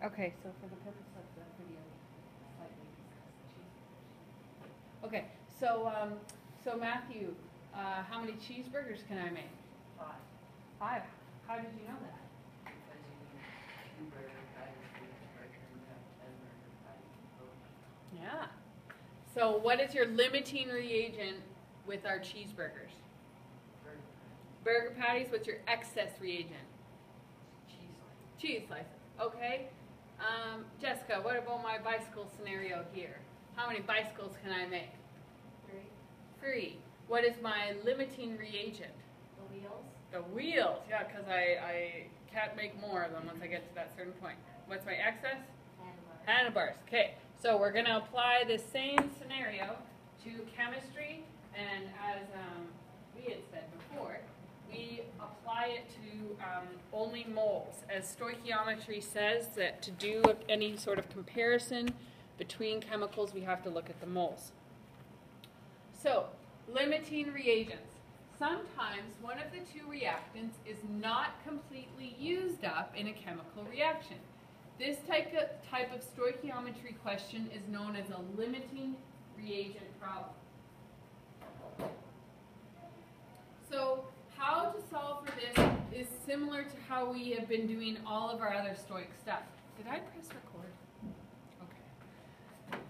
Okay, so for the purpose of the video, slightly discuss the cheeseburgers. Okay, so Matthew, how many cheeseburgers can I make? 5. 5. How did you know that? Because you need 2 burger patties for each burger, and you have 10 burger patties total. Yeah. So what is your limiting reagent with our cheeseburgers? Burger patties. What's your excess reagent? Cheese slices. Cheese slices. Okay. Jessica, what about my bicycle scenario here? How many bicycles can I make? 3. 3. What is my limiting reagent? The wheels. The wheels. Yeah, because I can't make more of them once I get to that certain point. What's my excess? Handlebars. Handlebars. Okay. So we're going to apply the same scenario to chemistry, and as we had said before, we apply it to only moles. As stoichiometry says, that to do any sort of comparison between chemicals, we have to look at the moles. So, limiting reagents. Sometimes one of the 2 reactants is not completely used up in a chemical reaction. This type of stoichiometry question is known as a limiting reagent problem. So how to solve for this is similar to how we have been doing all of our other stoic stuff. Did I press record? Okay.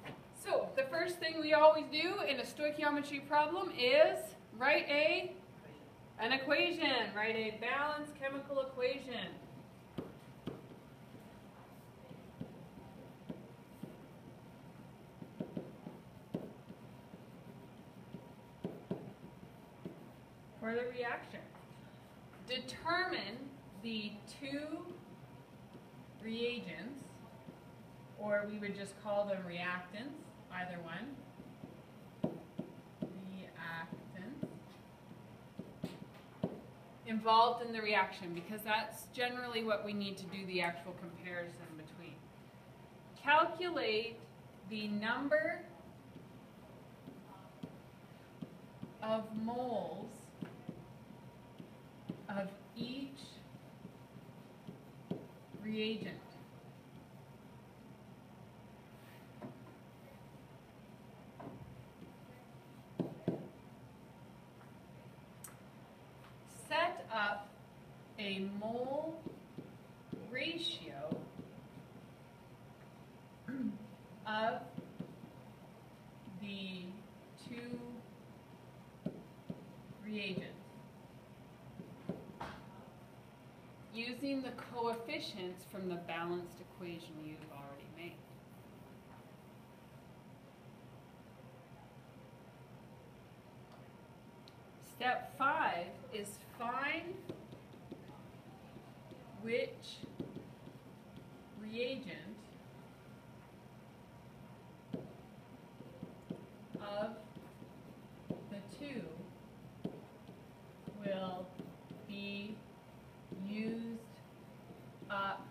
So the first thing we always do in a stoichiometry problem is write an equation, write a balanced chemical equation. For the reaction. Determine the 2 reagents, or we would just call them reactants, either one. Reactants. Involved in the reaction, because that's generally what we need to do the actual comparison between. Calculate the number of moles of each reagent. Set up a mole ratio of the 2 reagents using the coefficients from the balanced equation you've already made. Step 5 is find which reagent of the 2 will be used up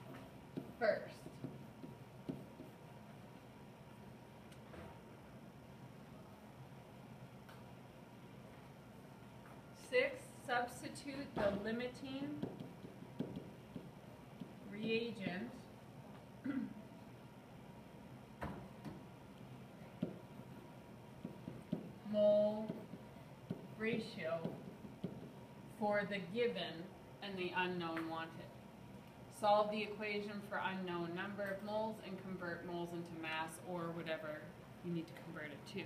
first. Six, substitute the limiting reagent mole ratio for the given and the unknown wanted. Solve the equation for unknown number of moles and convert moles into mass or whatever you need to convert it to.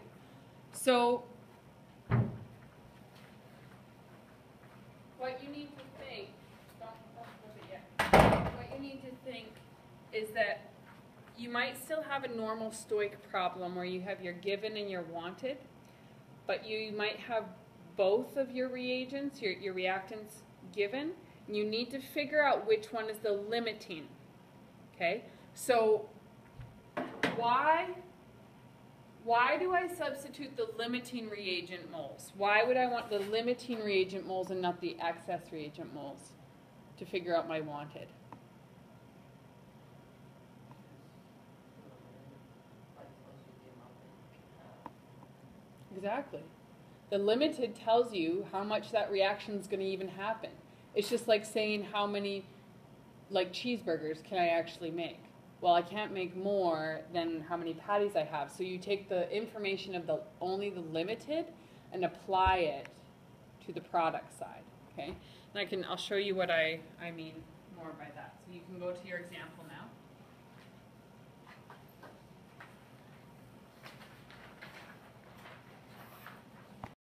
So what you need to think, don't flip it yet. What you need to think is that you might still have a normal stoic problem where you have your given and your wanted, but you might have both of your reagents, your reactants given. You need to figure out which one is the limiting. Okay? So why do I substitute the limiting reagent moles? Why would I want the limiting reagent moles and not the excess reagent moles to figure out my wanted? Exactly. The limited tells you how much that reaction is going to even happen. It's just like saying how many, like, cheeseburgers can I actually make? well, I can't make more than how many patties I have. So you take the information of only the limited and apply it to the product side, okay? And I'll show you what I mean more by that. So you can go to your example now.